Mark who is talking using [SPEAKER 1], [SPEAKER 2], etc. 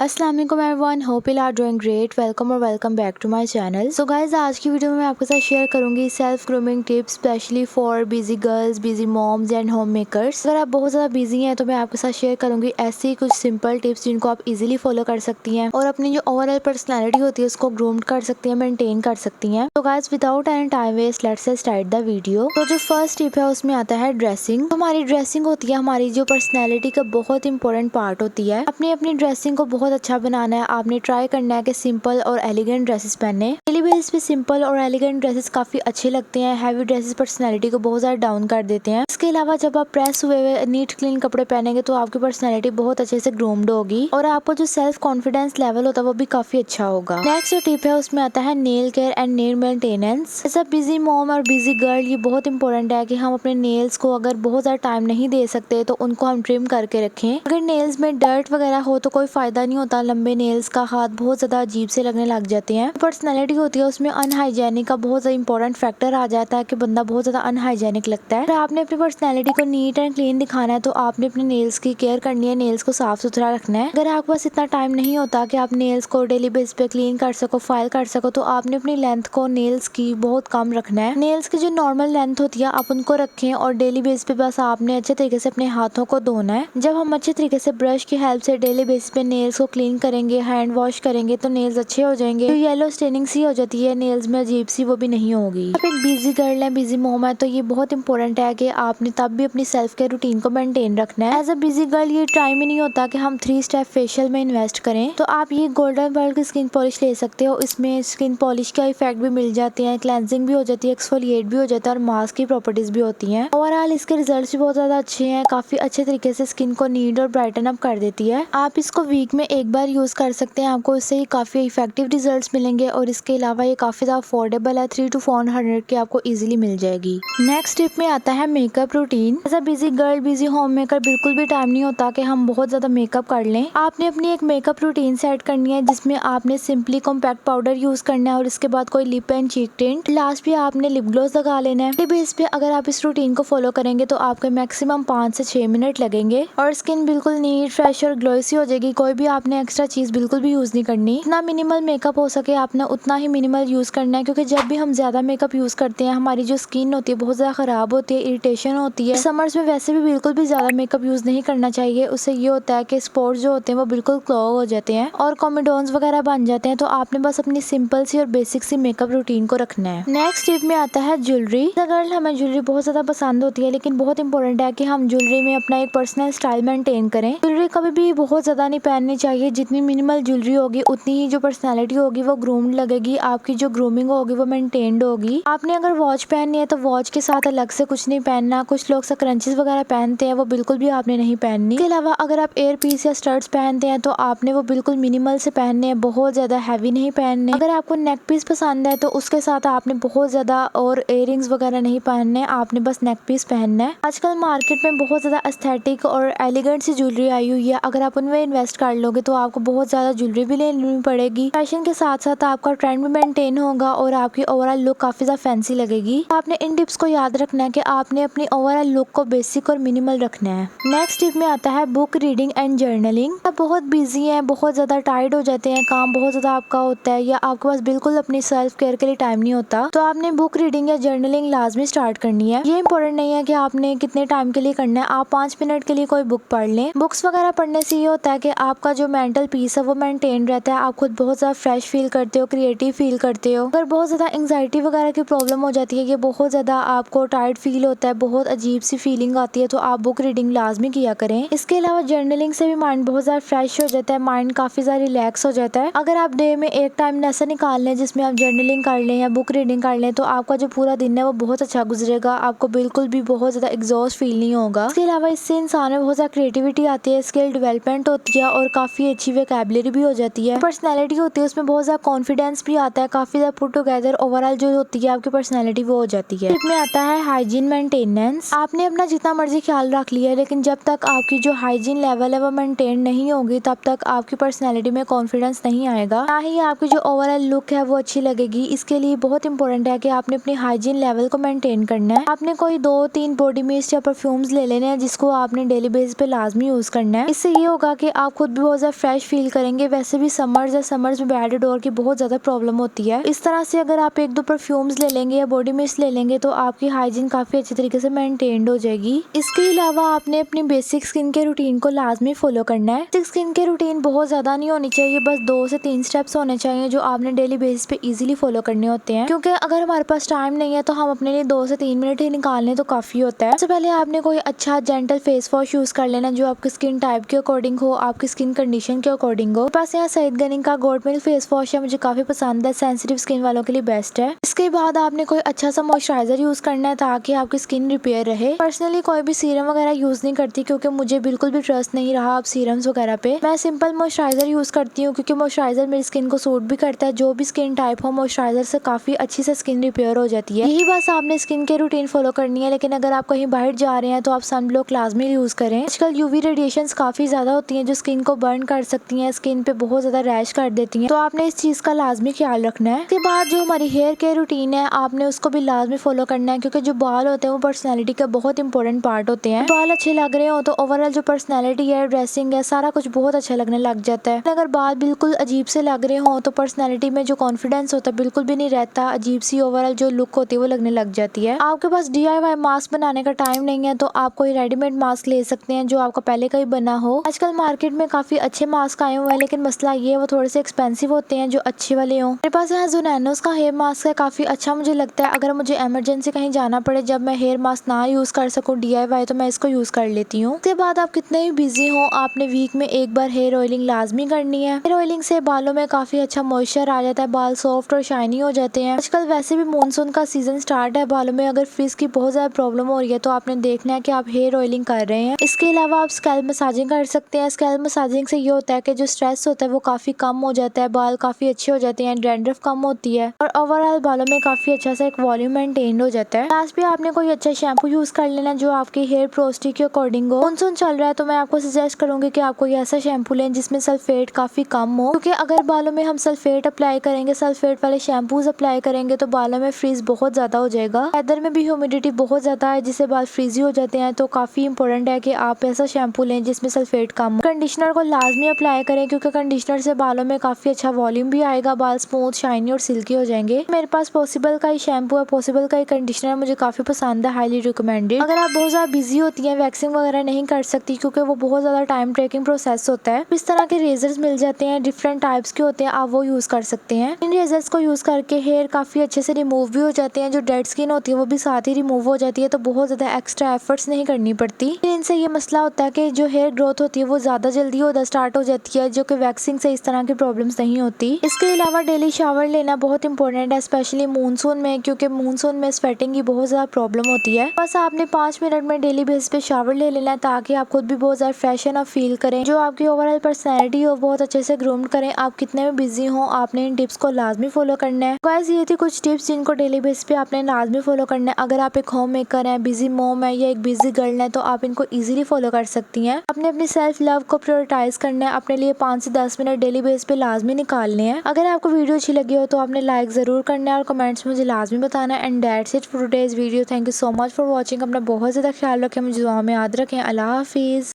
[SPEAKER 1] अस्सलाम वालेकुम everyone, hope you are doing great. Welcome back to my channel. So guys, आज की video में मैं आपके साथ शेयर करूंगी self grooming tips specially for busy girls, busy moms and home makers. अगर आप बहुत ज़्यादा बिजी हैं तो मैं आपके साथ शेयर करूंगी ऐसी कुछ सिंपल टिप्स जिनको आप इजीली फॉलो कर सकती हैं और अपनी जो ओवरऑल पर्सनैलिटी होती है उसको ग्रूम कर सकती हैं, मेंटेन कर सकती हैं। तो guys, without any time waste, let's start the video. तो जो फर्स्ट टिप है उसमें आता है ड्रेसिंग। हमारी ड्रेसिंग होती है हमारी जो पर्सनैलिटी का बहुत इंपॉर्टेंट पार्ट होती है। अपनी ड्रेसिंग को बहुत अच्छा बनाना है, आपने ट्राई करना है कि सिंपल और एलिगेंट ड्रेसेस पहने। डेली बेसिस पे सिंपल और एलिगेंट ड्रेसेस काफी अच्छे लगते हैं। हैवी ड्रेसेस पर्सनैलिटी को बहुत ज्यादा डाउन कर देते हैं। इसके अलावा जब आप प्रेस हुए नीट क्लीन कपड़े पहनेंगे तो आपकी पर्सनैलिटी बहुत अच्छे से ग्रूम्ड होगी और आपको जो सेल्फ कॉन्फिडेंस लेवल होता है वो भी काफी अच्छा होगा। नेक्स्ट जो टिप है उसमें आता है nail care and nail maintenance. As a busy mom और बिजी गर्ल ये बहुत इंपॉर्टेंट है कि हम अपने नेल्स को अगर बहुत ज्यादा टाइम नहीं दे सकते तो उनको हम ट्रिम करके रखें। अगर नेल्स में डर्ट वगैरह हो तो कोई फायदा नहीं होता, लंबे नेल्स का हाथ बहुत ज्यादा अजीब से लगने लग जाते हैं। पर्सनैलिटी होती है उसमें अनहाइजेनिक का बहुत ज्यादा इंपॉर्टेंट फैक्टर आ जाता है कि बंदा बहुत ज्यादा अनहाइजेनिक लगता है। अगर आपने अपनी पर्सनैलिटी को नीट एंड क्लीन दिखाना है तो आपने अपने नेल्स की केयर करनी है, नेल्स को साफ सुथरा रखना है। अगर आपके पास इतना टाइम नहीं होता कि आप नेल्स को डेली बेस पे क्लीन कर सको, फाइल कर सको, तो आपने अपनी लेंथ को नेल्स की बहुत कम रखना है। नेल्स की जो नॉर्मल लेंथ होती है आप उनको रखें और डेली बेस पे बस आपने अच्छे तरीके से अपने हाथों को धोना है। जब हम अच्छे तरीके से ब्रश की हेल्प से डेली बेस पे नेल्स को क्लीन करेंगे, हैंड वॉश करेंगे तो नेल्स अच्छे हो जाएंगे। तो येलो स्टेनिंग सी हो जाती है नेल्स में, अजीब सी वो भी नहीं होगी। आप एक बिजी गर्ल है, बिजी मॉम है तो ये बहुत इंपॉर्टेंट है कि आपने तब भी अपनी सेल्फ केयर रूटीन को मेंटेन रखना है। एज अ बिजी गर्ल ये टाइम ही नहीं होता कि हम 3 स्टेप फेशियल में इन्वेस्ट करें। तो आप ये गोल्डन वर्ल्ड की स्किन पॉलिश ले सकते हो। इसमें स्किन पॉलिश का इफेक्ट भी मिल जाते हैं, क्लेंजिंग भी हो जाती है, एक्सफोलिएट भी हो जाता है और मास्क की प्रॉपर्टीज भी होती हैं। ओवरऑल इसके रिजल्ट भी बहुत ज्यादा अच्छे हैं, काफी अच्छे तरीके से स्किन को नीट और ब्राइटन अप कर देती है। आप इसको वीक में एक बार यूज कर सकते हैं, आपको इससे ही काफी इफेक्टिव रिजल्ट्स मिलेंगे और इसके अलावा ये काफी ज्यादा अफोर्डेबल है, 300 to 400 की आपको इजीली मिल जाएगी। नेक्स्ट टिप में आता है makeup routine. As a busy girl, busy home maker बिल्कुल भी टाइम नहीं होता कि हम बहुत ज्यादा मेकअप कर लें। आपने अपनी एक मेकअप रूटीन सेट करनी है जिसमें आपने सिंपली कॉम्पैक्ट पाउडर यूज करना है और इसके बाद कोई lip and cheek tint, last पे आपने लिप ग्लॉस लगा लेना है। बेस पे अगर आप इस रूटीन को फॉलो करेंगे तो आपके मैक्सिमम 5 से 6 मिनट लगेंगे और स्किन बिल्कुल नीट, फ्रेश और ग्लोसी हो जाएगी। कोई भी आपने एक्स्ट्रा चीज बिल्कुल भी यूज नहीं करनी। इतना मिनिमल मेकअप हो सके आपने उतना ही मिनिमल यूज करना है, क्योंकि जब भी हम ज्यादा मेकअप यूज करते हैं हमारी जो स्किन होती है बहुत ज्यादा खराब होती है, इरिटेशन होती है। समर्स में वैसे भी बिल्कुल भी ज्यादा मेकअप यूज नहीं करना चाहिए, उससे ये होता है कि स्पॉट्स जो होते हैं वो बिल्कुल क्लॉग हो जाते हैं और कॉमेडोन्स वगैरह बन जाते हैं। तो आपने बस अपनी सिंपल सी और बेसिक सी मेकअप रूटीन को रखना है। नेक्स्ट टिप में आता है ज्वेलरी। गर्ल, हमें ज्वेलरी बहुत ज्यादा पसंद होती है लेकिन बहुत इंपॉर्टेंट है कि हम ज्वेलरी में अपना एक पर्सनल स्टाइल मेंटेन करें। ज्वेलरी कभी भी बहुत ज्यादा नहीं पहननी चाहिए, जितनी मिनिमल ज्वेलरी होगी उतनी ही जो पर्सनैलिटी होगी वो ग्रूम्ड लगेगी, आपकी जो ग्रूमिंग होगी वो मेंटेन्ड होगी। आपने अगर वॉच पहननी है तो वॉच के साथ अलग से कुछ नहीं पहनना। कुछ लोग क्रंचेस वगैरह पहनते हैं, वो बिल्कुल भी आपने नहीं पहननी। इसके अलावा अगर आप एयर पीस या स्टड्स पहनते हैं तो आपने वो बिल्कुल मिनिमल से पहनने हैं, बहुत ज्यादा हैवी नहीं पहनने। अगर आपको नेक पीस पसंद है तो उसके साथ आपने बहुत ज्यादा और इयररिंग्स वगैरह नहीं पहनने, आपने बस नेक पीस पहनना है। आजकल मार्केट में बहुत ज्यादा एस्थेटिक और एलिगेंट सी ज्वेलरी आई हुई है, अगर आप उनमें इन्वेस्ट कर लोगे तो आपको बहुत ज्यादा ज्वेलरी भी लेनी पड़ेगी। फैशन के साथ साथ आपका ट्रेंड भी मेंटेन होगा और आपकी ओवरऑल लुक काफी ज्यादा फैंसी लगेगी। आपने इन टिप्स को याद रखना है कि आपने अपनी ओवरऑल लुक को बेसिक और मिनिमल रखना है। नेक्स्ट टिप में आता है बुक रीडिंग एंड जर्नलिंग। आप बहुत बिजी हैं, बहुत ज्यादा टायर्ड हो जाते हैं, काम बहुत ज्यादा आपका होता है या आपके पास बिल्कुल अपनी सेल्फ केयर के लिए टाइम नहीं होता, तो आपने बुक रीडिंग या जर्नलिंग लाजमी स्टार्ट करनी है। ये इंपॉर्टेंट नहीं है कि आपने कितने टाइम के लिए करना है, आप 5 मिनट के लिए कोई बुक पढ़ लें। बुक्स वगैरह पढ़ने से ये होता है कि आपका जो मेंटल पीस है वो मेंटेन रहता है, आप खुद बहुत ज्यादा फ्रेश फील करते हो, क्रिएटिव फील करते हो। अगर बहुत ज्यादा एंग्जाइटी वगैरह की प्रॉब्लम हो जाती है, ये बहुत ज्यादा आपको टायर्ड फील होता है, बहुत अजीब सी फीलिंग आती है, तो आप बुक रीडिंग लाजमी किया करें। इसके अलावा जर्नलिंग से भी माइंड बहुत ज्यादा फ्रेश हो जाता है, माइंड काफी ज्यादा रिलैक्स हो जाता है। अगर आप डे में एक टाइम ऐसा निकाल लें जिसमें आप जर्नलिंग कर लें या बुक रीडिंग कर लें तो आपका जो पूरा दिन है वो बहुत अच्छा गुजरेगा, आपको बिल्कुल भी बहुत ज्यादा एग्जॉस्ट फील नहीं होगा। इसके अलावा इससे इंसान में बहुत ज्यादा क्रिएटिविटी आती है, स्किल डेवलपमेंट होती है और काफी अच्छी वोकैबुलरी भी हो जाती है। पर्सनैलिटी होती है उसमें बहुत ज्यादा कॉन्फिडेंस भी आता है, काफी ज्यादा पुट टुगेदर ओवरऑल जो होती है आपकी पर्सनैलिटी वो हो जाती है। इसमें आता है हाइजीन मेंटेनेंस। आपने अपना जितना मर्जी ख्याल रख लिया है लेकिन जब तक आपकी जो हाइजीन लेवल है वो मेंटेन नहीं होगी तब तक आपकी पर्सनैलिटी में कॉन्फिडेंस नहीं आएगा, ना ही आपकी जो ओवरऑल लुक है वो अच्छी लगेगी। इसके लिए बहुत इंपॉर्टेंट है कि आपने अपनी हाइजीन लेवल को मेंटेन करना है। आपने कोई 2-3 बॉडी मिस्ट या परफ्यूम्स ले लेने हैं जिसको आपने डेली बेसिस पे लाजमी यूज करना है। इससे ये होगा कि आप खुद भी बहुत ज्यादा फ्रेश फील करेंगे। वैसे भी समर्स में बेड डोर की बहुत ज्यादा प्रॉब्लम होती है। इस तरह से अगर आप 1-2 परफ्यूम्स ले लेंगे या बॉडी मिस्ट ले लेंगे तो आपकी हाइजीन काफी अच्छे तरीके से मेंटेन्ड हो जाएगी। इसके अलावा आपने अपनी बेसिक स्किन के रूटीन को लाजमी फॉलो करना है। बेसिक स्किन के रूटीन बहुत ज्यादा नहीं होनी चाहिए, बस 2 से 3 स्टेप्स होने चाहिए जो आपने डेली बेसिस पे इजीली फॉलो करने होते हैं। क्योंकि अगर हमारे पास टाइम नहीं है तो हम अपने लिए 2 से 3 मिनट ही निकालने तो काफी होता है। सबसे पहले आपने कोई अच्छा जेंटल फेस वॉश यूज कर लेना जो आपकी स्किन टाइप के अकॉर्डिंग हो, आपकी स्किन कंडीशन के अकॉर्डिंग हो। पास यहाँ सईद गनी का गोल्ड मिल्क फेस वॉश है, मुझे काफी पसंद है, सेंसिटिव स्किन वालों के लिए बेस्ट है। इसके बाद आपने कोई अच्छा सा मॉइस्चराइजर यूज करना है ताकि आपकी स्किन रिपेयर रहे। पर्सनली कोई भी सीरम वगैरह यूज नहीं करती क्योंकि मुझे बिल्कुल भी ट्रस्ट नहीं रहा अब सीरम्स वगैरह पे। मैं सिंपल मॉइस्चराइजर यूज करती हूँ क्योंकि मॉइस्चराइजर मेरी स्किन को सूट भी करता है। जो भी स्किन टाइप हो मॉइस्चराइजर से काफी अच्छी से स्किन रिपेयर हो जाती है। यही बस आपने स्किन के रूटीन फॉलो करनी है। लेकिन अगर आप कहीं बाहर जा रहे हैं तो आप सन ब्लॉक लाजमी यूज करें। आजकल यूवी रेडिएशंस काफी ज्यादा होती हैं जो स्किन को बर्न कर सकती हैं, स्किन पे बहुत ज्यादा रैश कर देती हैं, तो आपने इस चीज का लाजमी ख्याल रखना है। इसके बाद जो हमारी हेयर केयर रूटीन है आपने उसको भी लाजमी फॉलो करना है क्योंकि जो बाल होते हैं वो पर्सनैलिटी का बहुत इंपॉर्टेंट पार्ट होते हैं। बाल अच्छे लग रहे हो तो ओवरऑल जो पर्सनैलिटी है, ड्रेसिंग है, सारा कुछ बहुत अच्छा लगने लग जाता है। अगर बाल बिल्कुल अजीब से लग रहे हो तो पर्सनैलिटी में जो कॉन्फिडेंस होता है बिल्कुल भी नहीं रहता, अजीब सी ओवरऑल जो लुक होती है वो लगने लग जाती है। आपके पास DIY मास्क बनाने का टाइम नहीं है तो आप कोई रेडीमेड मास्क ले सकते हैं जो आपका पहले का ही बना हो। आजकल मार्केट में काफी अच्छे मास्क आए हुए हैं लेकिन मसला ये है वो थोड़े से एक्सपेंसिव होते हैं जो अच्छे वाले हो। मेरे पास यहाँ ज़ोनैनोस का हेयर मास्क है, काफी अच्छा मुझे लगता है। अगर मुझे इमरजेंसी कहीं जाना पड़े जब मैं हेयर मास्क ना यूज कर सकूं DIY तो मैं इसको यूज कर लेती हूँ। उसके बाद आप कितने भी बिजी हो आपने वीक में एक बार हेयर ऑयलिंग लाजमी करनी है। हेयर ऑयलिंग से बालों में काफी अच्छा मॉइस्चर आ जाता है, बाल सॉफ्ट और शाइनी हो जाते हैं। आजकल वैसे भी मानसून का सीजन स्टार्ट है, बालों में अगर फ्रिज की बहुत ज्यादा प्रॉब्लम हो रही है तो आपने देखना है कि आप हेयर ऑयलिंग कर रहे हैं। इसके अलावा आप स्कैल्प मसाजिंग कर सकते हैं। स्कैल्प मसाजिंग से ये होता है कि जो स्ट्रेस होता है वो काफी कम हो जाता है, बाल काफी अच्छे हो जाते हैं, डैंड्रफ कम होती है और ओवरऑल बालों में काफी अच्छा सा एक वॉल्यूम मेंटेन हो जाता है। लास्ट पे आपने कोई अच्छा शैम्पू यूज कर लेना जो आपके हेयर प्रोस्टी के अकॉर्डिंग हो। मानसून चल रहा है तो मैं आपको सजेस्ट करूंगी कि आप कोई ऐसा शैम्पू लें जिसमें सल्फेट काफी कम हो, क्योंकि अगर बालों में हम सल्फेट अप्लाई करेंगे, सल्फेट वाले शैम्पूज अप्लाई करेंगे तो बालों में फ्रीज बहुत ज्यादा हो जाएगा। वेदर में भी ह्यूमिडिटी बहुत ज्यादा है जिससे बाल फ्रीजी हो जाते हैं, तो काफी इंपॉर्टेंट है कि आप ऐसा शैम्पू लें जिसमें सल्फेट कम हो। कंडीशनर को लाजमी अप्लाई करें क्योंकि कंडीशनर से बालों में काफी अच्छा वॉल्यूम भी आएगा, बाल स्मूथ, शाइनी और सिल्की हो जाएंगे। मेरे पास पॉसिबल का ही शैम्पू है, पॉसिबल का ही कंडीशनर मुझे काफी पसंद है, हाईली रिकमेंडेड। अगर आप बहुत ज्यादा बिजी होती हैं, वैक्सिंग वगैरह नहीं कर सकती क्योंकि वो बहुत ज्यादा टाइम टेकिंग प्रोसेस होता है, इस तरह के रेजर्स मिल जाते हैं, डिफरेंट टाइप्स के होते हैं, आप वो यूज कर सकते हैं। इन रेजर्स को यूज करके हेयर काफी अच्छे से रिमूव भी हो जाते हैं, जो डेड स्किन होती है वो भी साथ ही रिमूव हो जाती है, तो बहुत ज्यादा एक्स्ट्रा एफर्ट्स नहीं करनी पड़ती। इनसे ये मसला होता है कि जो हेयर ग्रोथ होती है वो ज्यादा जल्दी होना स्टार्ट हो जाती है, जो कि वैक्सिंग से इस तरह की प्रॉब्लम्स नहीं होती। इसके अलावा डेली शावर लेना बहुत इंपॉर्टेंट है, स्पेशली मानसून में, क्योंकि मानसून में स्वेटिंग की बहुत ज्यादा प्रॉब्लम होती है। बस आपने 5 मिनट में डेली बेसिस पे शावर ले लेना है ताकि आप खुद भी बहुत ज्यादा फ्रेश एंड फील करें, जो आपकी ओवरऑल पर्सनैलिटी हो बहुत अच्छे से ग्रूम्ड करें। आप कितने भी बिजी हो आपने इन टिप्स को लाजमी फॉलो करना है। गाइस ये थी कुछ टिप्स जिनको डेली बेसिस पे आपने लाजमी फॉलो करना है। अगर आप एक होम मेकर है, बिजी मॉम है या एक बिजी गर्ल है तो आप इनको इजीली फॉलो कर सकती हैं। आपने अपनी सेल्फ लव को प्रायोरिटाइज करना है, अपने लिए 5 से 10 मिनट डेली बेसिस पे लाजमी निकालने हैं। अगर आपको वीडियो अच्छी लगी हो तो आपने लाइक जरूर करना है और कमेंट्स में मुझे लाजमी बताना है। And that's it for today's video. Thank you so much for watching. अपना बहुत ज्यादा ख्याल रखें, मुझे दुआ में याद रखें। अल्लाह हाफिज।